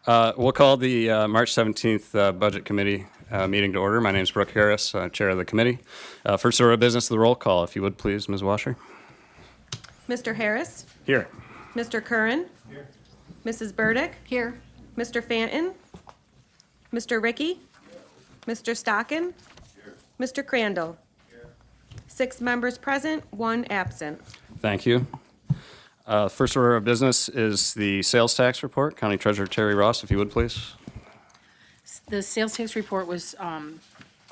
We'll call the March 17th Budget Committee meeting to order. My name is Brooke Harris, Chair of the committee. First order of business, the roll call, if you would, please, Ms. Washer. Mr. Harris? Here. Mr. Curran? Here. Mrs. Burdick? Here. Mr. Fanton? Mr. Ricky? Mr. Stockin? Mr. Crandall? 6 members present, 1 absent. Thank you. First order of business is the sales tax report. County Treasurer Terry Ross, if you would, please. The sales tax report was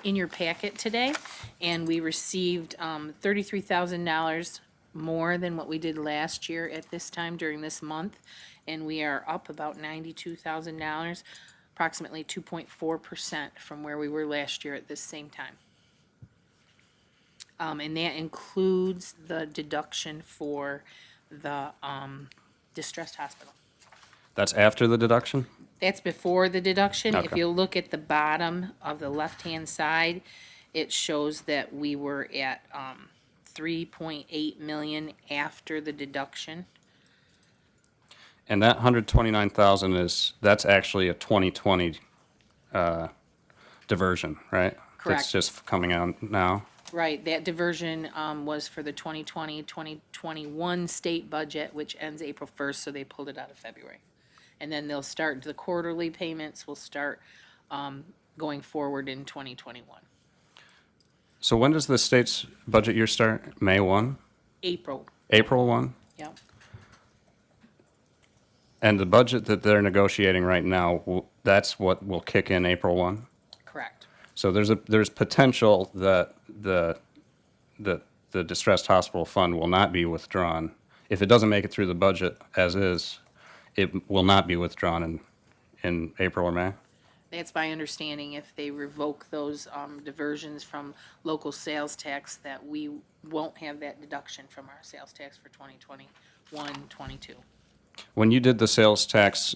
in your packet today, and we received $33,000 more than what we did last year at this time during this month, and we are up about $92,000, approximately 2.4% from where we were last year at this same time. And that includes the deduction for the distressed hospital. That's after the deduction? That's before the deduction. If Okay. you look at the bottom of the left-hand side, it shows that we were at 3.8 million after the deduction. And that 129,000 that's actually a 2020 diversion, right? Correct. That's just coming out now. Right, that diversion was for the 2020-2021 state budget, which ends April 1st, so they pulled it out of February. And then they'll start, the quarterly payments will start going forward in 2021. So when does the state's budget year start? May 1? April, April 1? yep. And the budget that they're negotiating right now, that's what will kick in April 1? Correct. So there's potential that the distressed hospital fund will not be withdrawn. If it doesn't make it through the budget as is, it will not be withdrawn in April or May? That's my understanding, if they revoke those diversions from local sales tax, that we won't have that deduction from our sales tax for 2021-22. When you did the sales tax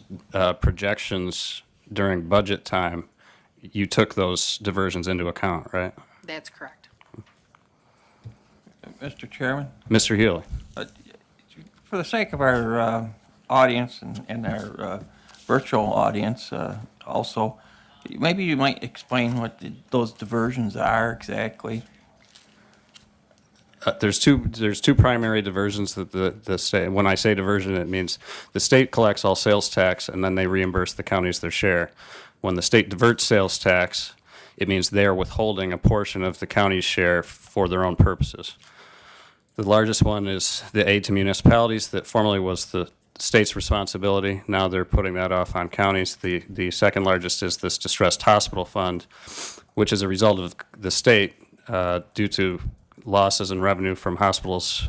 projections during budget time, you took those diversions into account, right? That's correct. Mr. Chairman, Mr. Healy? for the sake of our audience and our virtual audience also, maybe you might explain what those diversions are exactly. There's two primary diversions that the state, when I say diversion, it means the state collects all sales tax and then they reimburse the counties their share. When the state diverts sales tax, it means they're withholding a portion of the county's share for their own purposes. The largest one is the aid to municipalities that formerly was the state's responsibility. Now they're putting that off on counties. The second largest is this distressed hospital fund, which is a result of the state due to losses in revenue from hospitals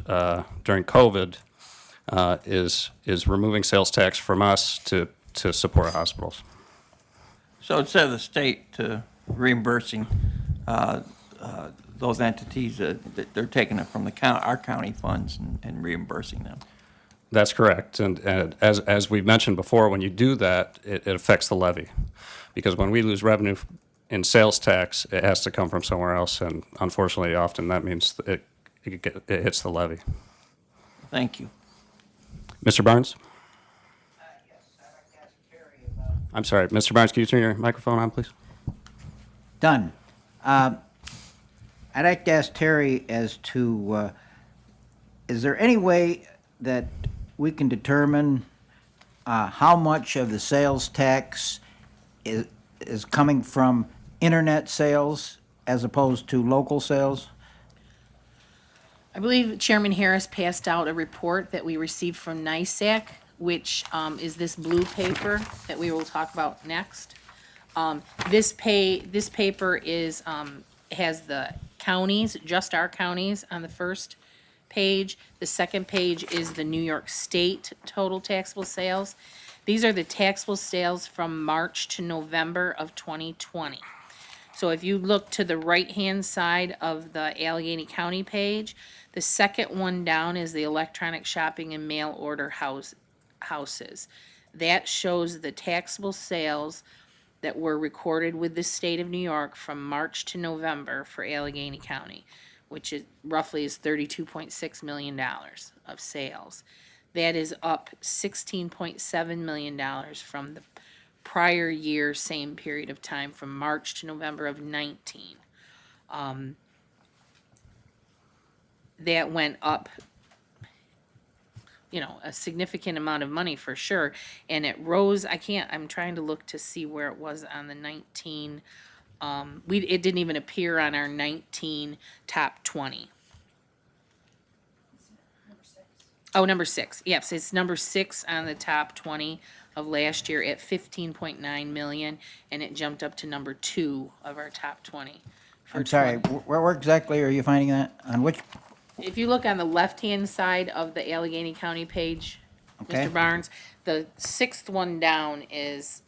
during COVID, is removing sales tax from us to support hospitals. So instead of the state reimbursing those entities, that they're taking it from our county funds and reimbursing them. That's correct. And as we've mentioned before, when you do that, it affects the levy. Because when we lose revenue in sales tax, it has to come from somewhere else. And unfortunately, often that means it hits the levy. Thank you. Mr. Barnes? Yes, I'd like to ask Terry about. I'm sorry. Mr. Barnes, can you turn your microphone on, please? Done. I'd like to ask Terry as to, is there any way that we can determine how much of the sales tax is coming from internet sales as opposed to local sales? I believe Chairman Harris passed out a report that we received from NISAC, which is this blue paper that we will talk about next. This paper is has the counties, just our counties, on the first page. The second page is the New York State total taxable sales. These are the taxable sales from March to November of 2020. So if you look to the right-hand side of the Allegheny County page, the second one down is the electronic shopping and mail order houses. That shows the taxable sales that were recorded with the state of New York from March to November for Allegheny County, which is roughly is $32.6 million of sales. That is up $16.7 million from the prior year, same period of time, from March to November of 19. That went up, a significant amount of money for sure. And it rose, I'm trying to look to see where it was on the 19. It didn't even appear on our 19 top 20. Oh, number 6. Yes, it's number 6 on the top 20 of last year at 15.9 million, and it jumped up to number 2 of our top 20. for I'm sorry, 20. where exactly are you finding that? On which, If you look on the left-hand side of the Allegheny County page, Okay. Mr. Barnes, the 6th one down is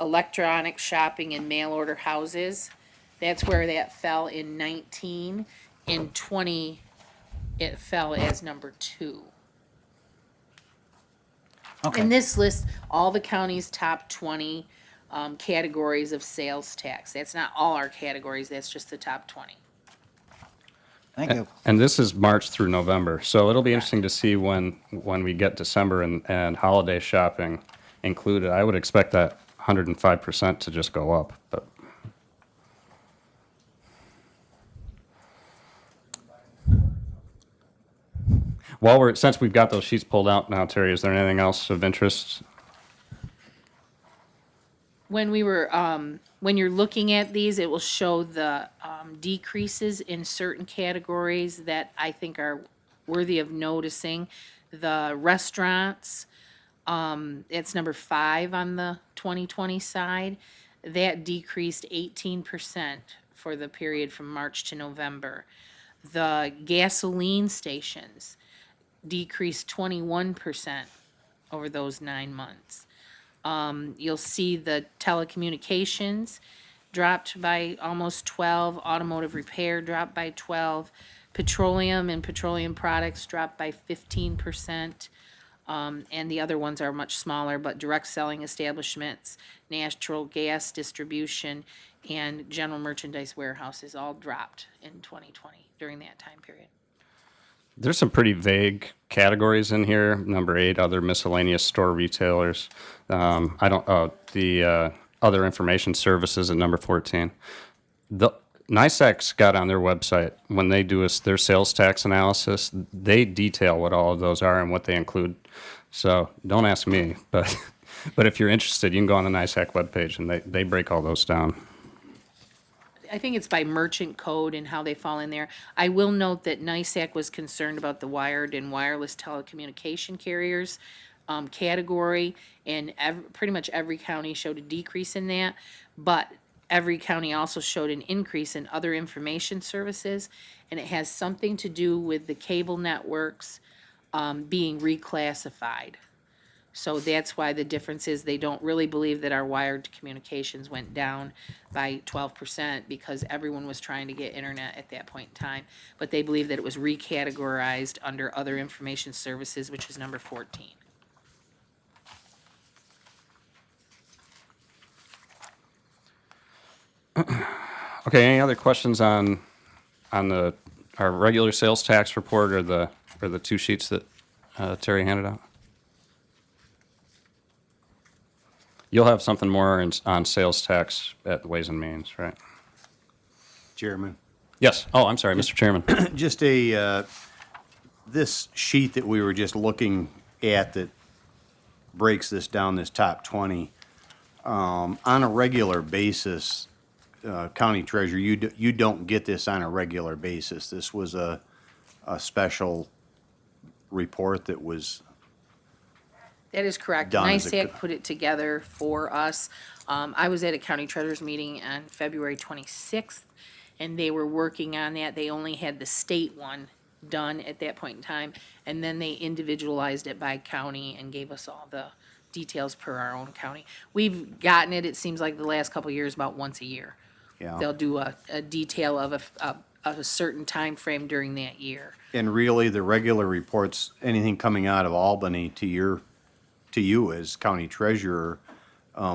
electronic shopping and mail order houses. That's where that fell in 19. In 20, it fell as number 2. okay. And this lists all the county's top 20 categories of sales tax. That's not all our categories, that's just the top 20. Thank you. And this is March through November, so it'll be interesting to see when we get December and holiday shopping included. I would expect that 105% to just go up, but. Since we've got those sheets pulled out now, Terry, is there anything else of interest? When you're looking at these, it will show the decreases in certain categories that I think are worthy of noticing. The restaurants, it's number 5 on the 2020 side. That decreased 18% for the period from March to November. The gasoline stations decreased 21% over those 9 months. You'll see the telecommunications dropped by almost 12, automotive repair dropped by 12, petroleum and petroleum products dropped by 15%, and the other ones are much smaller, but direct selling establishments, natural gas distribution, and general merchandise warehouses all dropped in 2020 during that time period. There's some pretty vague categories in here. Number 8, other miscellaneous store retailers. The other information services at number 14. The NISAC's got on their website, when they do their sales tax analysis, they detail what all of those are and what they include. So don't ask me, but if you're interested, you can go on the NISAC webpage and they break all those down. I think it's by merchant code and how they fall in there. I will note that NISAC was concerned about the wired and wireless telecommunication carriers category, and pretty much every county showed a decrease in that, but every county also showed an increase in other information services, and it has something to do with the cable networks being reclassified. So that's why the difference is they don't really believe that our wired communications went down by 12% because everyone was trying to get internet at that point in time. But they believe that it was recategorized under other information services, which is number 14. Okay, any other questions on our regular sales tax report or the 2 sheets that Terry handed out? You'll have something more on sales tax at Ways and Means, right? Chairman, Yes. Oh, I'm sorry, Mr. Chairman. just this sheet that we were just looking at that breaks this down, this top 20, on a regular basis, County Treasurer, you don't get this on a regular basis. This was a special report that was, That is correct. Done as a NISAC co- put it together for us. I was at a county treasurer's meeting on February 26th, and they were working on that. They only had the state one done at that point in time, and then they individualized it by county and gave us all the details per our own county. We've gotten it, it seems like the last couple of years, about once a year. yeah. They'll do a detail of a certain time frame during that year. And really, the regular reports, anything coming out of Albany to you as County Treasurer,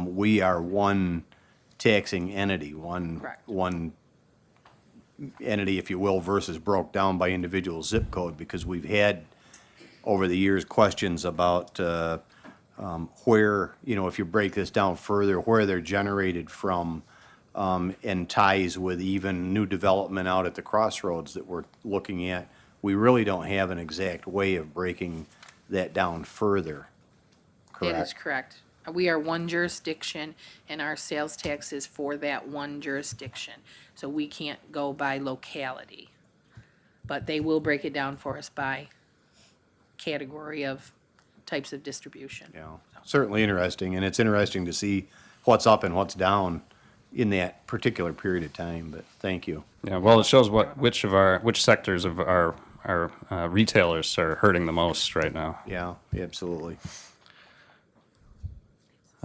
we are one taxing entity, Correct. one entity, if you will, versus broke down by individual zip code, because we've had over the years, questions about where, if you break this down further, where they're generated from, and ties with even new development out at the crossroads that we're looking at. We really don't have an exact way of breaking that down further, That is correct? correct. We are one jurisdiction, and our sales tax is for that one jurisdiction. So we can't go by locality. But they will break it down for us by category of types of distribution. Yeah, certainly interesting, and it's interesting to see what's up and what's down in that particular period of time, but thank you. Yeah, well, it shows which sectors of our retailers are hurting the most right now. Yeah, absolutely.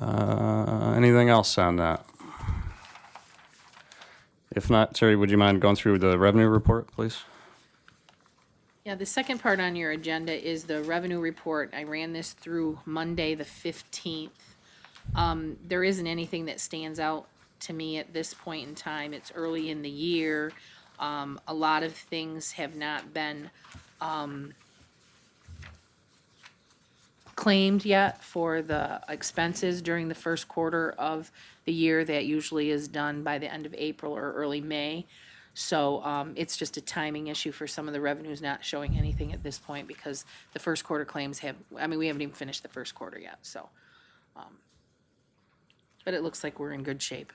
Anything else on that? If not, Terry, would you mind going through the revenue report, please? Yeah, the second part on your agenda is the revenue report. I ran this through Monday, the 15th. There isn't anything that stands out to me at this point in time. It's early in the year. A lot of things have not been claimed yet for the expenses during the first quarter of the year. That usually is done by the end of April or early May. So it's just a timing issue for some of the revenues not showing anything at this point because the first quarter claims we haven't even finished the first quarter yet, so. But it looks like we're in good shape.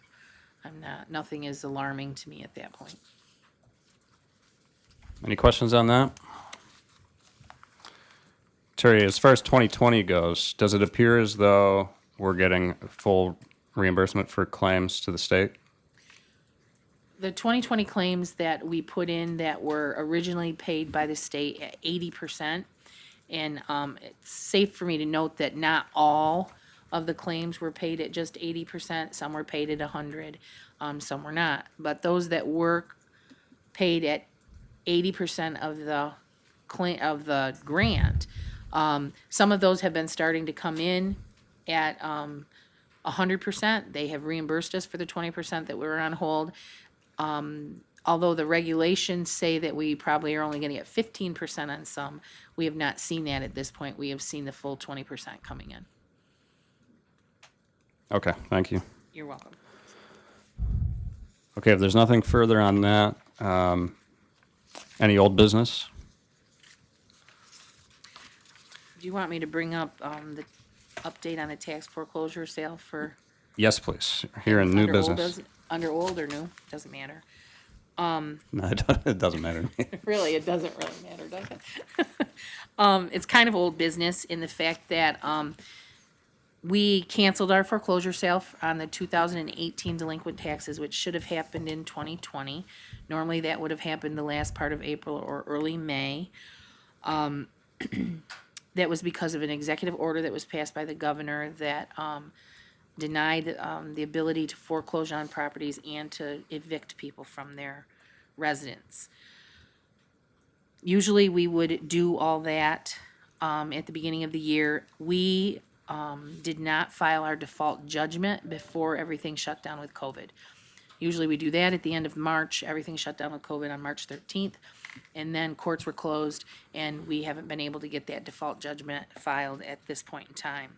Nothing is alarming to me at that point. Any questions on that? Terry, as far as 2020 goes, does it appear as though we're getting full reimbursement for claims to the state? The 2020 claims that we put in that were originally paid by the state at 80%, and it's safe for me to note that not all of the claims were paid at just 80%. Some were paid at 100, some were not. But those that were paid at 80% of the grant, some of those have been starting to come in at 100%. They have reimbursed us for the 20% that we were on hold. Although the regulations say that we probably are only going to get 15% on some, we have not seen that at this point. We have seen the full 20% coming in. Okay, thank you. You're welcome. Okay, if there's nothing further on that, any old business? Do you want me to bring up the update on the tax foreclosure sale for? Yes, please. Here in new under old business. Under old or new, doesn't matter. No, it doesn't matter to me. Really, it doesn't really matter, does it? It's kind of old business in the fact that we canceled our foreclosure sale on the 2018 delinquent taxes, which should have happened in 2020. Normally, that would have happened the last part of April or early May. That was because of an executive order that was passed by the governor that denied the ability to foreclose on properties and to evict people from their residence. Usually, we would do all that at the beginning of the year. We did not file our default judgment before everything shut down with COVID. Usually we do that at the end of March. Everything shut down with COVID on March 13th. And then courts were closed and we haven't been able to get that default judgment filed at this point in time.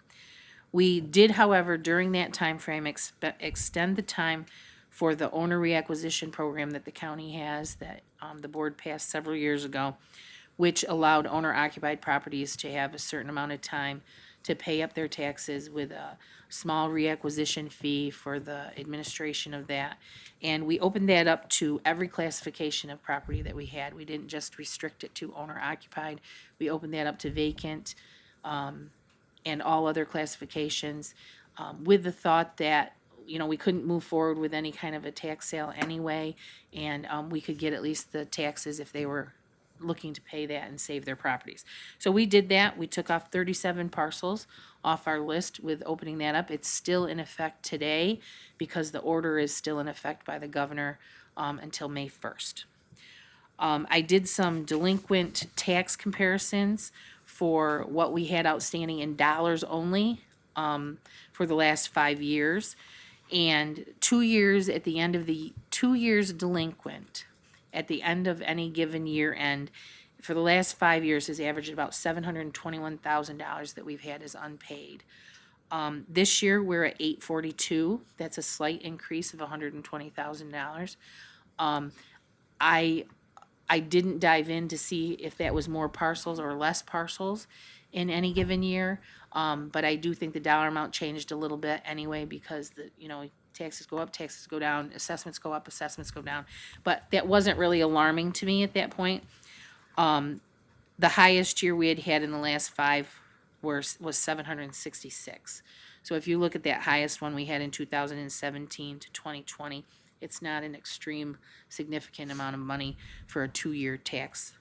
We did, however, during that time frame, extend the time for the owner reacquisition program that the county has that the board passed several years ago, which allowed owner-occupied properties to have a certain amount of time to pay up their taxes with a small reacquisition fee for the administration of that. And we opened that up to every classification of property that we had. We didn't just restrict it to owner-occupied. We opened that up to vacant and all other classifications with the thought that, we couldn't move forward with any kind of a tax sale anyway, and we could get at least the taxes if they were looking to pay that and save their properties. So we did that. We took off 37 parcels off our list with opening that up. It's still in effect today because the order is still in effect by the governor until May 1st. I did some delinquent tax comparisons for what we had outstanding in dollars only for the last 5 years. And 2 years at the end of 2 years delinquent at the end of any given year end, For the last 5 years has averaged about $721,000 that we've had as unpaid. This year, we're at 842. That's a slight increase of $120,000. I didn't dive in to see if that was more parcels or less parcels in any given year. But I do think the dollar amount changed a little bit anyway, because taxes go up, taxes go down, assessments go up, assessments go down. But that wasn't really alarming to me at that point. The highest year we had in the last 5 was 766. So if you look at that highest one we had in 2017 to 2020, it's not an extreme significant amount of money for a 2-year tax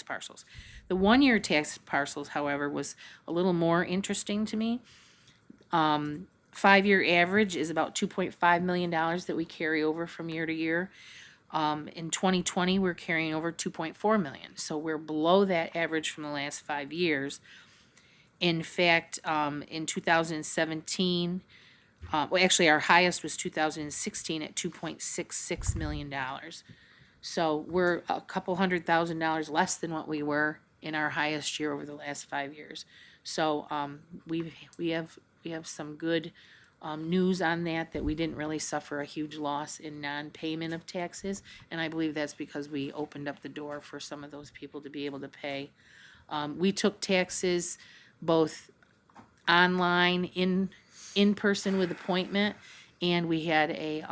parcels. The 1-year tax parcels, however, was a little more interesting to me. 5-year average is about $2.5 million that we carry over from year to year. In 2020, we're carrying over 2.4 million. So we're below that average from the last 5 years. In fact, in 2017, well, actually, our highest was 2016 at $2.66 million. So we're a couple $100,000 less than what we were in our highest year over the last 5 years. So we have some good news on that we didn't really suffer a huge loss in non-payment of taxes, and I believe that's because we opened up the door for some of those people to be able to pay. We took taxes both online, in person with appointment, and we had a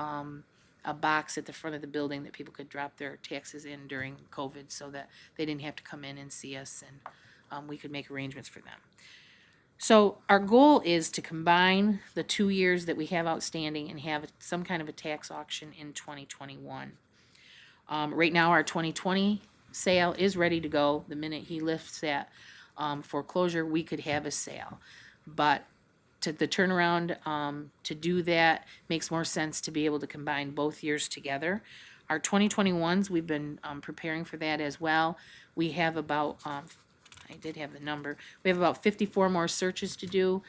box at the front of the building that people could drop their taxes in during COVID, so that they didn't have to come in and see us, and we could make arrangements for them. So our goal is to combine the 2 years that we have outstanding and have some kind of a tax auction in 2021. Right now, our 2020 sale is ready to go. The minute he lifts that foreclosure, we could have a sale. But the turnaround to do that makes more sense to be able to combine both years together. Our 2021s, we've been preparing for that as well. We have about I did have the number. We have about 54 more searches to do.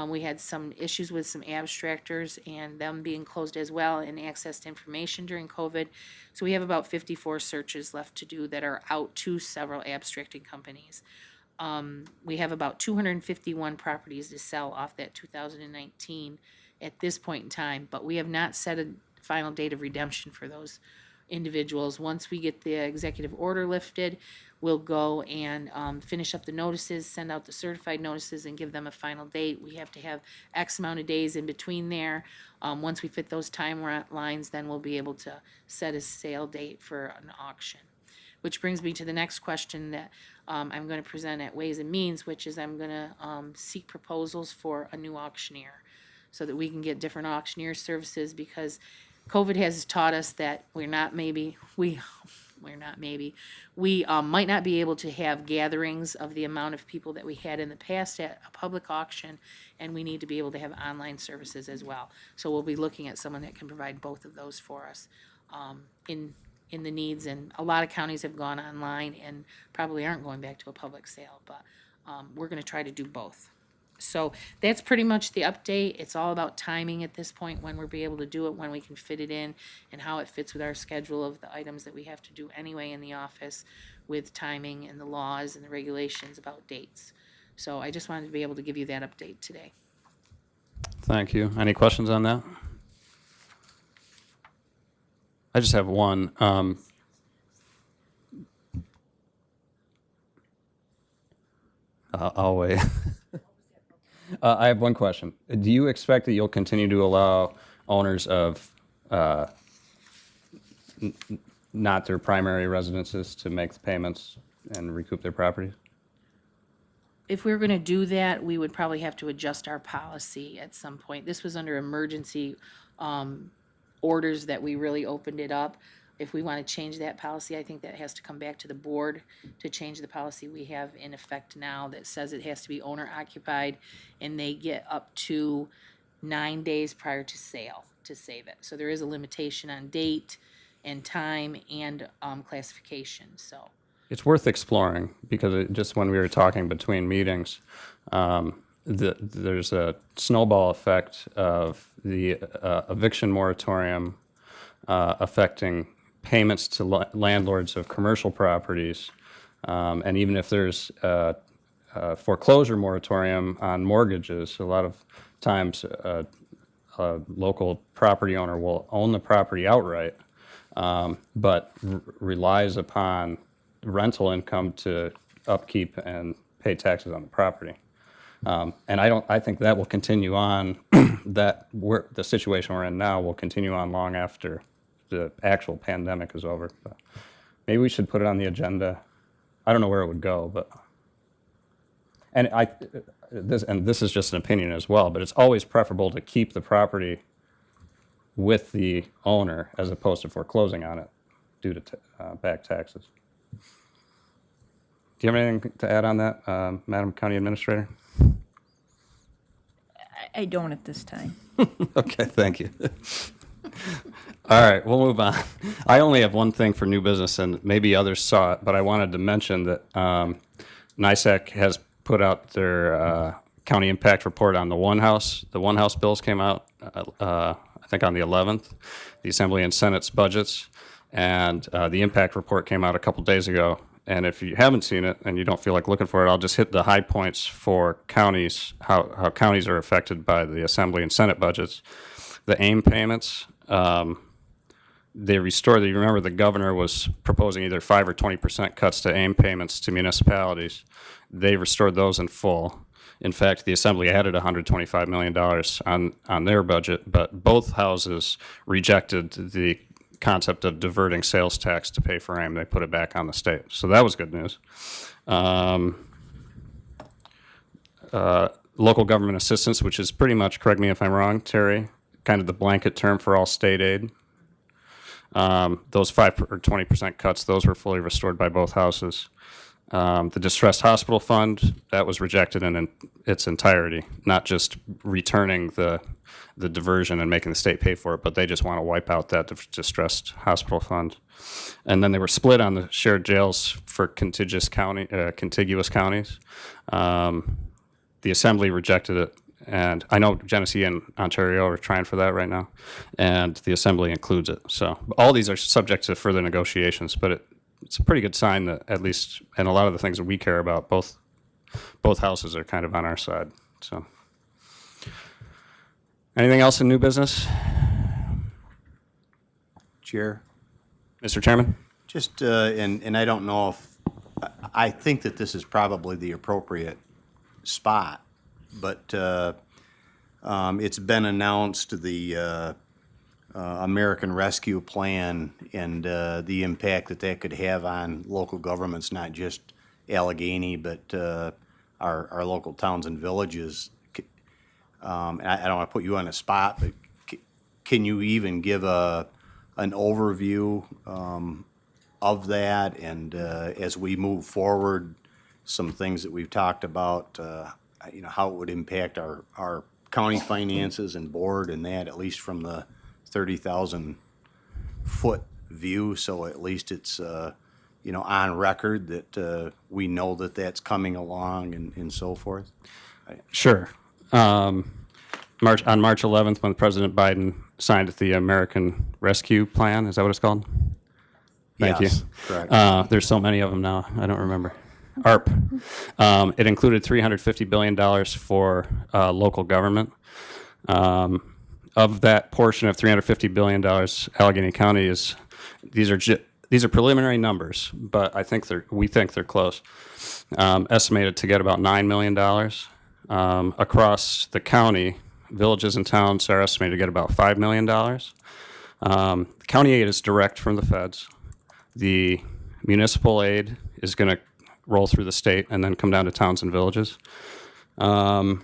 We had some issues with some abstractors and them being closed as well and access to information during COVID. So we have about 54 searches left to do that are out to several abstracting companies. We have about 251 properties to sell off that 2019 at this point in time, but we have not set a final date of redemption for those individuals. Once we get the executive order lifted, we'll go and finish up the notices, send out the certified notices, and give them a final date. We have to have X amount of days in between there. Once we fit those timelines, then we'll be able to set a sale date for an auction. Which brings me to the next question that I'm going to present at Ways and Means, which is I'm going to seek proposals for a new auctioneer so that we can get different auctioneer services, because COVID has taught us that we might not be able to have gatherings of the amount of people that we had in the past at a public auction, and we need to be able to have online services as well. So we'll be looking at someone that can provide both of those for us in the needs. And a lot of counties have gone online and probably aren't going back to a public sale, but we're going to try to do both. So that's pretty much the update. It's all about timing at this point, when we'll be able to do it, when we can fit it in, and how it fits with our schedule of the items that we have to do anyway in the office, with timing and the laws and the regulations about dates. So I just wanted to be able to give you that update today. Thank you. Any questions on that? I just have one. I'll wait. I have one question. Do you expect that you'll continue to allow owners of not their primary residences to make the payments and recoup their property? If we were going to do that, we would probably have to adjust our policy at some point. This was under emergency orders that we really opened it up. If we want to change that policy, I think that has to come back to the board to change the policy we have in effect now that says it has to be owner occupied, and they get up to 9 days prior to sale to save it. So there is a limitation on date and time and classification, so. It's worth exploring, because just when we were talking between meetings, there's a snowball effect of the eviction moratorium affecting payments to landlords of commercial properties, and even if there's a foreclosure moratorium on mortgages, a lot of times a local property owner will own the property outright, but relies upon rental income to upkeep and pay taxes on the property. And I think that will continue on, the situation we're in now will continue on long after the actual pandemic is over. But maybe we should put it on the agenda. I don't know where it would go, but, and this is just an opinion as well, but it's always preferable to keep the property with the owner as opposed to foreclosing on it due to back taxes. Do you have anything to add on that, Madam County Administrator? I don't at this time. Okay, thank you. All right, we'll move on. I only have one thing for new business, and maybe others saw it, but I wanted to mention that NISAC has put out their county impact report on the one house. The one house bills came out, I think, on the 11th, the Assembly and Senate's budgets, and the impact report came out a couple days ago. And if you haven't seen it and you don't feel like looking for it, I'll just hit the high points for counties, how counties are affected by the Assembly and Senate budgets. The AIM payments, they restored, you remember the governor was proposing either 5 or 20% cuts to AIM payments to municipalities. They restored those in full. In fact, the Assembly added $125 million on their budget, but both houses rejected the concept of diverting sales tax to pay for AIM. They put it back on the state. So that was good news. Local government assistance, which is pretty much, correct me if I'm wrong, Terry, kind of the blanket term for all state aid. Those 5 or 20% cuts, those were fully restored by both houses. The distressed hospital fund, that was rejected in its entirety, not just returning the diversion and making the state pay for it, but they just want to wipe out that distressed hospital fund. And then they were split on the shared jails for contiguous counties. The Assembly rejected it, and I know Genesee and Ontario are trying for that right now, and the Assembly includes it. So all these are subject to further negotiations, but it's a pretty good sign that at least, and a lot of the things that we care about, both houses are kind of on our side. So, anything else in new business, Chair? Mr. Chairman? Just, and I don't know if, I think that this is probably the appropriate spot, but it's been announced, the American Rescue Plan and the impact that could have on local governments, not just Allegheny, but our local towns and villages. I don't want to put you on the spot, but can you even give an overview of that? And as we move forward, some things that we've talked about, how it would impact our county finances and board and that, at least from the 30,000 foot view, so at least it's on record that we know that that's coming along and so forth. Sure. On March 11th, when President Biden signed the American Rescue Plan, is that what it's called? Thank Yes, you. correct. There's so many of them now, I don't remember. ARP. It included $350 billion for local government. Of that portion of $350 billion, Allegheny County these are preliminary numbers, but we think they're close. Estimated to get about $9 million. Across the county, villages and towns are estimated to get about $5 million. County aid is direct from the feds. The municipal aid is going to roll through the state and then come down to towns and villages. Of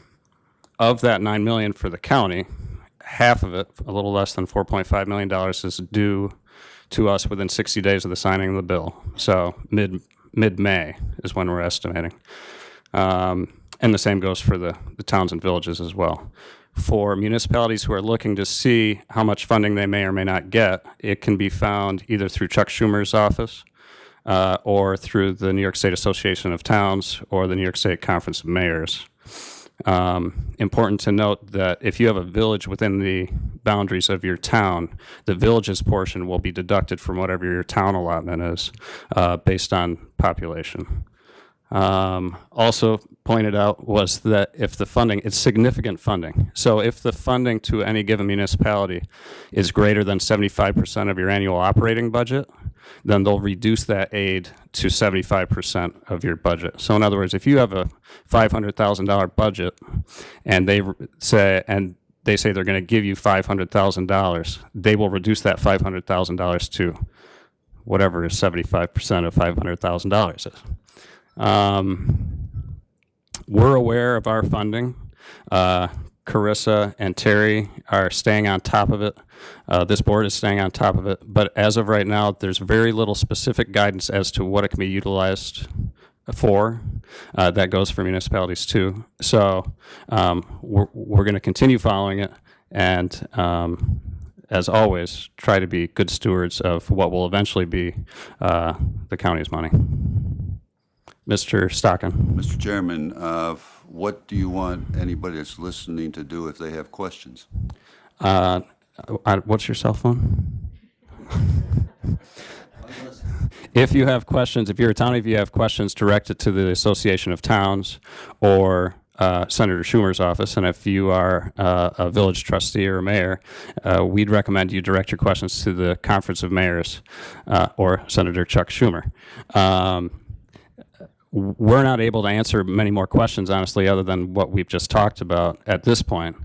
that $9 million for the county, half of it, a little less than $4.5 million, is due to us within 60 days of the signing of the bill. So mid-May is when we're estimating. And the same goes for the towns and villages as well. For municipalities who are looking to see how much funding they may or may not get, it can be found either through Chuck Schumer's office or through the New York State Association of Towns or the New York State Conference of Mayors. Important to note that if you have a village within the boundaries of your town, the village's portion will be deducted from whatever your town allotment is based on population. Also pointed out was that if the funding, it's significant funding. So if the funding to any given municipality is greater than 75% of your annual operating budget, then they'll reduce that aid to 75% of your budget. So in other words, if you have a $500,000 budget and they say they're going to give you $500,000, they will reduce that $500,000 to whatever is 75% of $500,000 is. We're aware of our funding. Carissa and Terry are staying on top of it. This board is staying on top of it. But as of right now, there's very little specific guidance as to what it can be utilized for. That goes for municipalities too. So we're going to continue following it and, as always, try to be good stewards of what will eventually be the county's money. Mr. Stockin. Mr. Chairman, what do you want anybody that's listening to do if they have questions? What's your cell phone? If you have questions, if you're a town, if you have questions, direct it to the Association of Towns or Senator Schumer's office. And if you are a village trustee or a mayor, we'd recommend you direct your questions to the Conference of Mayors or Senator Chuck Schumer. We're not able to answer many more questions, honestly, other than what we've just talked about at this point.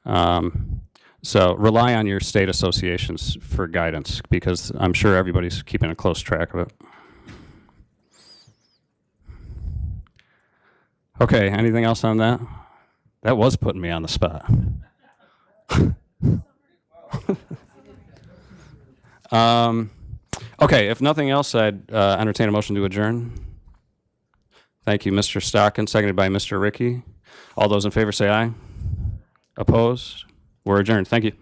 So rely on your state associations for guidance, because I'm sure everybody's keeping a close track of it. Okay, anything else on that? That was putting me on the spot. Okay, if nothing else, I'd entertain a motion to adjourn. Thank you, Mr. Stockin, seconded by Mr. Ricky. All those in favor say aye. Opposed? We're adjourned. Thank you.